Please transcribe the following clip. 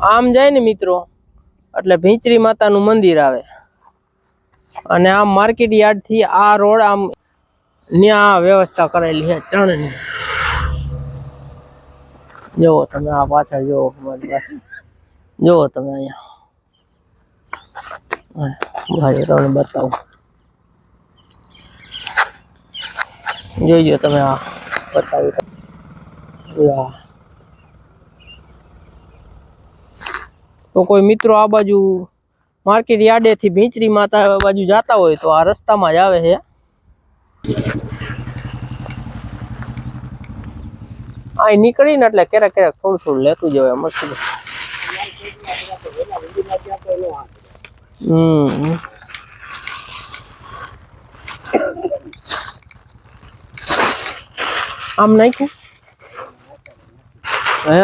આમ જાય ને મિત્રો એટલે ભીંચરી માતાનું મંદિર આવે અને આમ માર્કેટ યાર્ડ થી આ રોડ આમ ન્યા વ્યવસ્થા કરેલી છે ચણની. જોવો તમે આ પાછળ જોવો મારી પાસે જોવો તમે અહીંયા તમને બતાવું જોઈજો તમે આ બતાવ્યું તો કોઈ મિત્રો આ બાજુ માર્કેટ યાર્ડે થી ભીંચરી માતા બાજુ જાતા હોય તો આ રસ્તામાં જ આવે છે. આ નીકળીને એટલે ક્યારેક ક્યારેક થોડું થોડું લેતું જવાય મસ્ત. આમ નાખ્યું હે